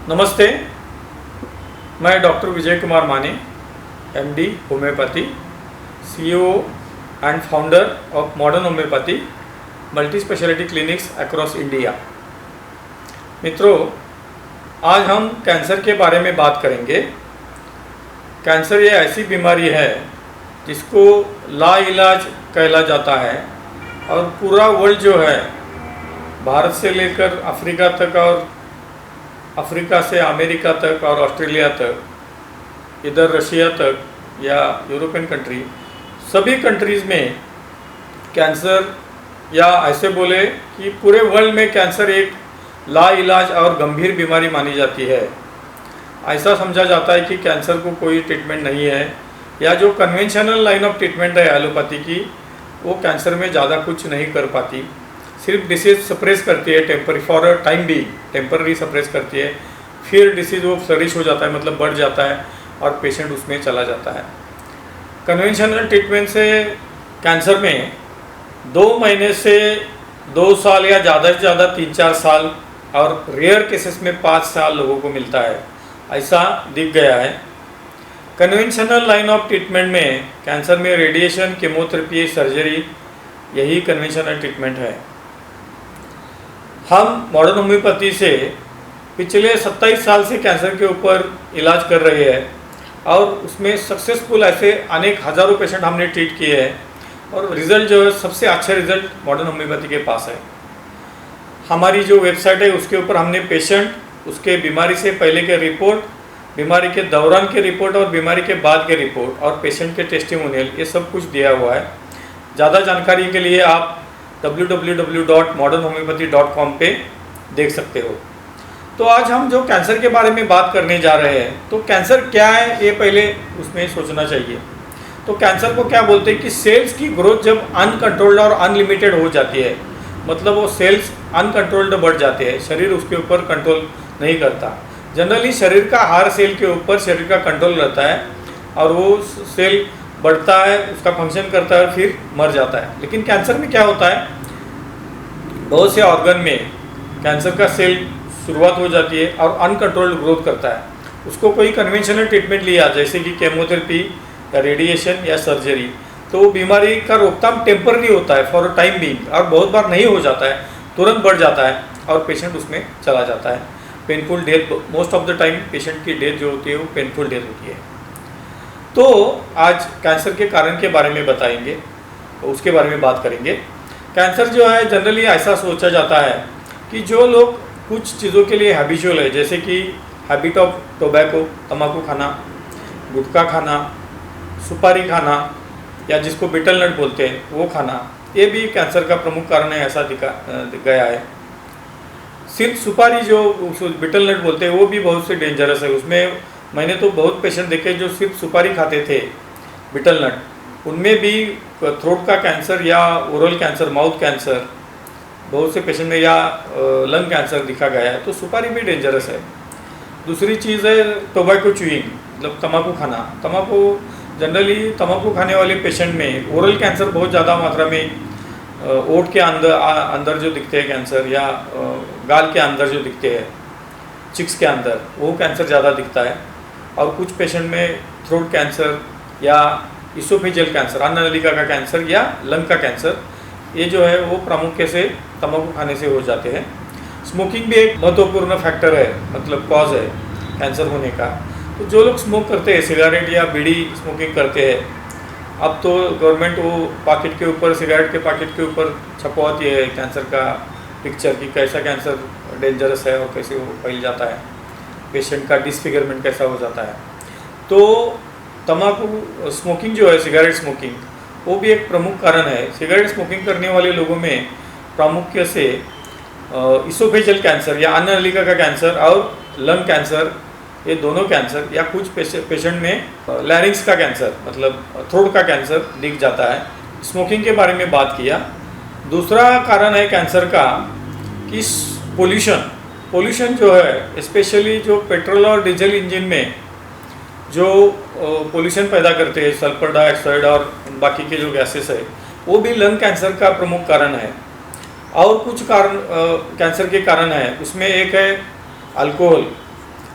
नमस्ते, मैं डॉक्टर विजय कुमार माने, MD homeopathy, CEO and founder of modern homeopathy multi speciality clinics across India. मित्रों, आज हम कैंसर के बारे में बात करेंगे। कैंसर ये ऐसी बीमारी है जिसको लाइलाज कहला जाता है और पूरा वर्ल्ड जो है, भारत से लेकर अफ्रीका तक और अफ्रीका से अमेरिका तक और ऑस्ट्रेलिया तक, इधर रशिया तक या यूरोपियन कंट्री, सभी कंट्रीज़ में कैंसर, या ऐसे बोले कि पूरे वर्ल्ड में कैंसर एक लाइलाज और गंभीर बीमारी मानी जाती है। ऐसा समझा जाता है कि कैंसर को कोई ट्रीटमेंट नहीं है, या जो कन्वेंशनल लाइन ऑफ ट्रीटमेंट है एलोपैथी की, वो कैंसर में ज़्यादा कुछ नहीं कर पाती, सिर्फ डिसीज़ सप्रेस करती है, टेम्पररी फॉर अ टाइम भी टेम्पररी सप्रेस करती है। फिर डिसीज़ वो फ्लरिश हो जाता है, मतलब बढ़ जाता है और पेशेंट उसमें चला जाता है। कन्वेंशनल ट्रीटमेंट से कैंसर में 2 महीने से 2 साल या ज़्यादा से ज़्यादा 3-4 साल और रेयर केसेस में 5 साल लोगों को मिलता है, ऐसा दिख गया है। कन्वेंशनल लाइन ऑफ ट्रीटमेंट में कैंसर में रेडिएशन, कीमोथेरेपी, सर्जरी, यही कन्वेंशनल ट्रीटमेंट है। हम मॉडर्न होम्योपैथी से पिछले 27 साल से कैंसर के ऊपर इलाज कर रहे हैं और उसमें सक्सेसफुल ऐसे अनेक हज़ारों पेशेंट हमने ट्रीट किए हैं और रिज़ल्ट जो है, सबसे अच्छे रिज़ल्ट मॉडर्न होम्योपैथी के पास है। हमारी जो वेबसाइट है उसके ऊपर हमने पेशेंट, उसके बीमारी से पहले के रिपोर्ट, बीमारी के दौरान के रिपोर्ट और बीमारी के बाद के रिपोर्ट और पेशेंट के टेस्टिमोनियल, ये सब कुछ दिया हुआ है। ज़्यादा जानकारी के लिए आप www.modernhomeopathy.com पे देख सकते हो। तो आज हम जो कैंसर के बारे में बात करने जा रहे हैं, तो कैंसर क्या है ये पहले उसमें सोचना चाहिए। तो कैंसर को क्या बोलते हैं कि सेल्स की ग्रोथ जब अनकंट्रोल्ड और अनलिमिटेड हो जाती है, मतलब वो सेल्स अनकंट्रोल्ड बढ़ जाते हैं, शरीर उसके ऊपर कंट्रोल नहीं करता। जनरली शरीर का हर सेल के ऊपर शरीर का कंट्रोल रहता है और वो सेल बढ़ता है, उसका फंक्शन करता है, फिर मर जाता है। लेकिन कैंसर में क्या होता है, बहुत से ऑर्गन में कैंसर का सेल शुरुआत हो जाती है और अनकंट्रोल्ड ग्रोथ करता है। उसको कोई कन्वेंशनल ट्रीटमेंट लिया, जैसे कि केमोथेरेपी या रेडिएशन या सर्जरी, तो वो बीमारी का रोकथाम टेम्पररी होता है, फॉर अ टाइम बीइंग, और बहुत बार नहीं हो जाता है, तुरंत बढ़ जाता है और पेशेंट उसमें चला जाता है। Painful death, most of the time patient की डेथ जो होती है वो पेनफुल डेथ होती है। तो आज कैंसर के कारण के बारे में बताएंगे, उसके बारे में बात करेंगे। कैंसर जो है, जनरली ऐसा सोचा जाता है कि जो लोग कुछ चीज़ों के लिए हैबिचुअल है, जैसे कि हैबिट ऑफ टोबैको, तम्बाकू खाना, गुटखा खाना, सुपारी खाना, या जिसको बीटल नट बोलते हैं वो खाना, ये भी कैंसर का प्रमुख कारण है, ऐसा दिख गया है। सिर्फ सुपारी जो बीटल नट बोलते हैं वो भी बहुत से डेंजरस है। उसमें मैंने तो बहुत पेशेंट देखे जो सिर्फ सुपारी खाते थे, बीटल नट, उनमें भी थ्रोट का कैंसर या ओरल कैंसर, माउथ कैंसर बहुत से पेशेंट में, या लंग कैंसर दिखा गया है। तो सुपारी भी डेंजरस है। दूसरी चीज़ है टोबैको च्यूइंग, मतलब तम्बाकू खाना। तम्बाकू जनरली तम्बाकू खाने वाले पेशेंट में ओरल कैंसर बहुत ज़्यादा मात्रा में, ओठ के अंदर जो दिखते हैं कैंसर, या गाल के अंदर जो दिखते हैं, चिक्स के अंदर, वो कैंसर ज़्यादा दिखता है। और कुछ पेशेंट में थ्रोट कैंसर या इसोफेजियल कैंसर, अन्न नलिका का कैंसर या लंग का कैंसर, ये जो है वो प्रामुख्य से तंबाकू खाने से हो जाते हैं। स्मोकिंग भी एक महत्वपूर्ण फैक्टर है, मतलब कॉज है कैंसर होने का। तो जो लोग स्मोक करते हैं, सिगरेट या बीड़ी स्मोकिंग करते हैं, अब तो गवर्नमेंट वो पैकेट के ऊपर, सिगरेट के पैकेट के ऊपर छपवाती है कैंसर का पिक्चर, कि कैसा कैंसर डेंजरस है और कैसे वो फैल जाता है, पेशेंट का डिसफिगरमेंट कैसा हो जाता है। तो तम्बाकू स्मोकिंग जो है, सिगरेट स्मोकिंग, वो भी एक प्रमुख कारण है। सिगरेट स्मोकिंग करने वाले लोगों में प्रामुख्य से इसोफेजियल कैंसर या अन्न नलिका का कैंसर और लंग कैंसर, ये दोनों कैंसर, या कुछ पेशेंट में लैरिंक्स का कैंसर, मतलब थ्रोट का कैंसर दिख जाता है। स्मोकिंग के बारे में बात किया। दूसरा कारण है कैंसर का कि पोल्यूशन जो है, स्पेशली जो पेट्रोल और डीजल इंजन में जो पोल्यूशन पैदा करते हैं, सल्फर डाइऑक्साइड और बाकी के जो गैसेस है, वो भी लंग कैंसर का प्रमुख कारण है। और कुछ कारण कैंसर के कारण है, उसमें एक है अल्कोहल,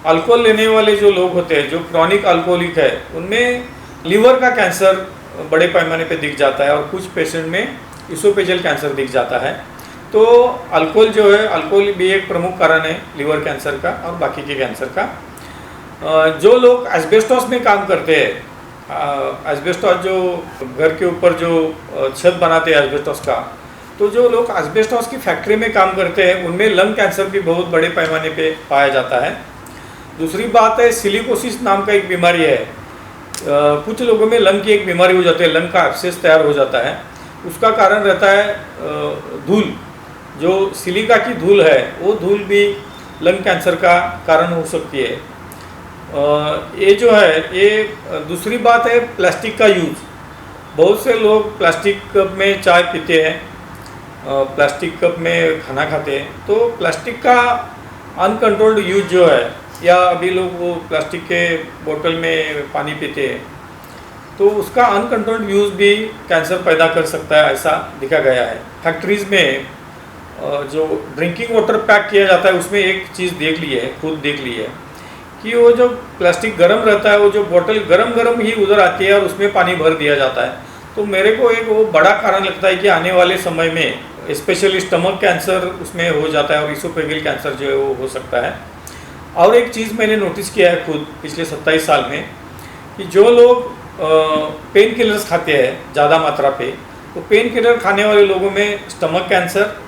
अल्कोहल लेने वाले जो लोग होते हैं, जो क्रॉनिक अल्कोहलिक है, उनमें लीवर का कैंसर बड़े पैमाने पे दिख जाता है और कुछ पेशेंट में इसोफेजियल कैंसर दिख जाता है। तो अल्कोहल जो है, अल्कोहल भी एक प्रमुख कारण है लीवर कैंसर का और बाकी के कैंसर का। जो लोग एस्बेस्टॉस में काम करते हैं, एस्बेस्टॉस जो घर के ऊपर जो छत बनाते हैं एस्बेस्टॉस का, तो जो लोग एस्बेस्टॉस की फैक्ट्री में काम करते हैं उनमें लंग कैंसर भी बहुत बड़े पैमाने पे पाया जाता है। दूसरी बात है, सिलिकोसिस नाम का एक बीमारी है। कुछ लोगों में लंग की एक बीमारी हो जाती है, लंग का एब्सेस तैयार हो जाता है। उसका कारण रहता है धूल, जो सिलिका की धूल है, वो धूल भी लंग कैंसर का कारण हो सकती है। ये जो है, ये दूसरी बात है प्लास्टिक का यूज़। बहुत से लोग प्लास्टिक कप में चाय पीते हैं, प्लास्टिक कप में खाना खाते हैं। तो प्लास्टिक का अनकंट्रोल्ड यूज जो है, या अभी लोग वो प्लास्टिक के बोतल में पानी पीते हैं, तो उसका अनकंट्रोल्ड यूज़ भी कैंसर पैदा कर सकता है, ऐसा देखा गया है। फैक्ट्रीज़ में जो ड्रिंकिंग वाटर पैक किया जाता है, उसमें एक चीज़ देख ली है, खुद देख ली है कि वो जो प्लास्टिक गर्म रहता है, वो जो बोतल गरम ही उधर आती है और उसमें पानी भर दिया जाता है। तो मेरे को एक वो बड़ा कारण लगता है कि आने वाले समय में स्पेशली स्टमक कैंसर उसमें हो जाता है और इसोफेजियल कैंसर जो है वो हो सकता है। और एक चीज़ मैंने नोटिस किया है खुद पिछले 27 साल में, कि जो लोग पेन किलर्स खाते हैं ज़्यादा मात्रा पे, तो पेन किलर खाने वाले लोगों में स्टमक कैंसर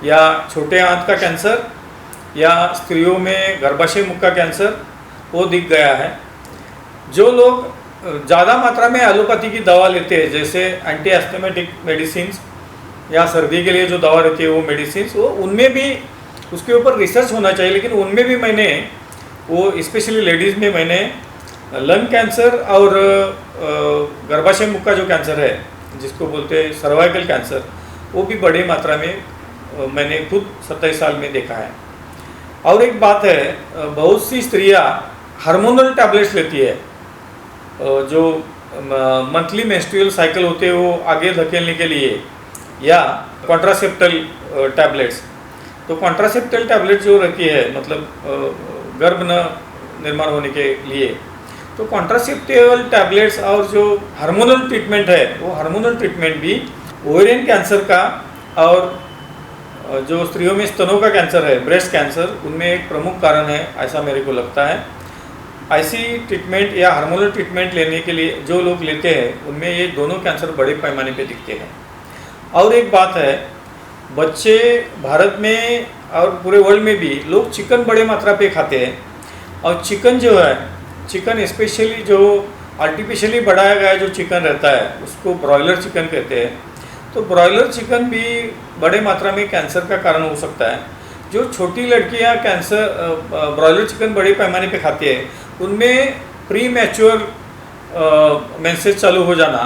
या छोटे आंत का कैंसर या स्त्रियों में गर्भाशय मुख का कैंसर वो दिख गया है। जो लोग ज़्यादा मात्रा में एलोपैथी की दवा लेते हैं, जैसे एंटी एस्थमेटिक मेडिसिन या सर्दी के लिए जो दवा रहती है वो मेडिसिन, वो उनमें भी उसके ऊपर रिसर्च होना चाहिए। लेकिन उनमें भी मैंने वो स्पेशली लेडीज़ में मैंने लंग कैंसर और गर्भाशय मुख का जो कैंसर है, जिसको बोलते हैं सर्वाइकल कैंसर, वो भी बड़ी मात्रा में मैंने खुद 27 साल में देखा है। और एक बात है, बहुत सी स्त्रियां हार्मोनल टैबलेट्स लेती है, जो मंथली मेंस्ट्रुअल साइकिल होते हैं वो आगे धकेलने के लिए, या कॉन्ट्रासेप्टल टैबलेट्स। तो कॉन्ट्रासेप्टल टैबलेट जो रहती है, मतलब गर्भ न निर्माण होने के लिए, तो कॉन्ट्रासेप्टिवल टैबलेट्स और जो हार्मोनल ट्रीटमेंट है, वो हार्मोनल ट्रीटमेंट भी ओवेरियन कैंसर का और जो स्त्रियों में स्तनों का कैंसर है, ब्रेस्ट कैंसर, उनमें एक प्रमुख कारण है, ऐसा मेरे को लगता है। ऐसी ट्रीटमेंट या हार्मोनल ट्रीटमेंट लेने के लिए जो लोग लेते हैं, उनमें ये दोनों कैंसर बड़े पैमाने पे दिखते हैं। और एक बात है, बच्चे भारत में और पूरे वर्ल्ड में भी लोग चिकन बड़े मात्रा पे खाते हैं। और चिकन जो है, चिकन स्पेशली जो आर्टिफिशियली बढ़ाया गया जो चिकन रहता है, उसको ब्रॉयलर चिकन कहते हैं। तो ब्रॉयलर चिकन भी बड़े मात्रा में कैंसर का कारण हो सकता है। जो छोटी लड़कियां कैंसर ब्रॉयलर चिकन बड़े पैमाने पे खाती है, उनमें प्री मैच्योर मेंसेस चालू हो जाना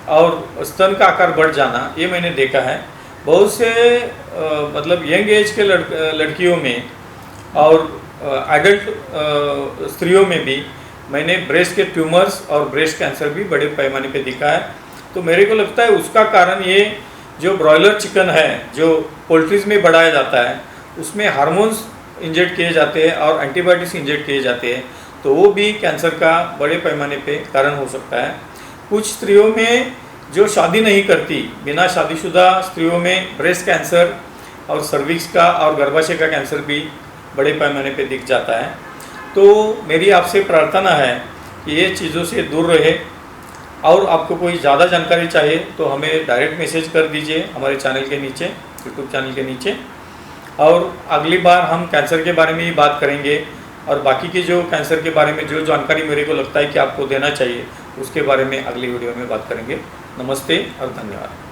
और स्तन का आकार बढ़ जाना, ये मैंने देखा है। बहुत से मतलब यंग एज के लड़कियों में और एडल्ट स्त्रियों में भी मैंने ब्रेस्ट के ट्यूमर्स और ब्रेस्ट कैंसर भी बड़े पैमाने पे दिखा है। तो मेरे को लगता है उसका कारण ये जो ब्रॉयलर चिकन है, जो पोल्ट्रीज में बढ़ाया जाता है, उसमें हार्मोन्स इंजेक्ट किए जाते हैं और एंटीबायोटिक्स इंजेक्ट किए जाते हैं, तो वो भी कैंसर का बड़े पैमाने पे कारण हो सकता है। कुछ स्त्रियों में जो शादी नहीं करती, बिना शादीशुदा स्त्रियों में ब्रेस्ट कैंसर और सर्विक्स का और गर्भाशय का कैंसर भी बड़े पैमाने पे दिख जाता है। तो मेरी आपसे प्रार्थना है कि ये चीज़ों से दूर रहे। और आपको कोई ज़्यादा जानकारी चाहिए तो हमें डायरेक्ट मैसेज कर दीजिए हमारे चैनल के नीचे, यूट्यूब चैनल के नीचे। और अगली बार हम कैंसर के बारे में ही बात करेंगे और बाकी की जो कैंसर के बारे में जो जानकारी मेरे को लगता है कि आपको देना चाहिए, उसके बारे में अगली वीडियो में बात करेंगे। नमस्ते और धन्यवाद।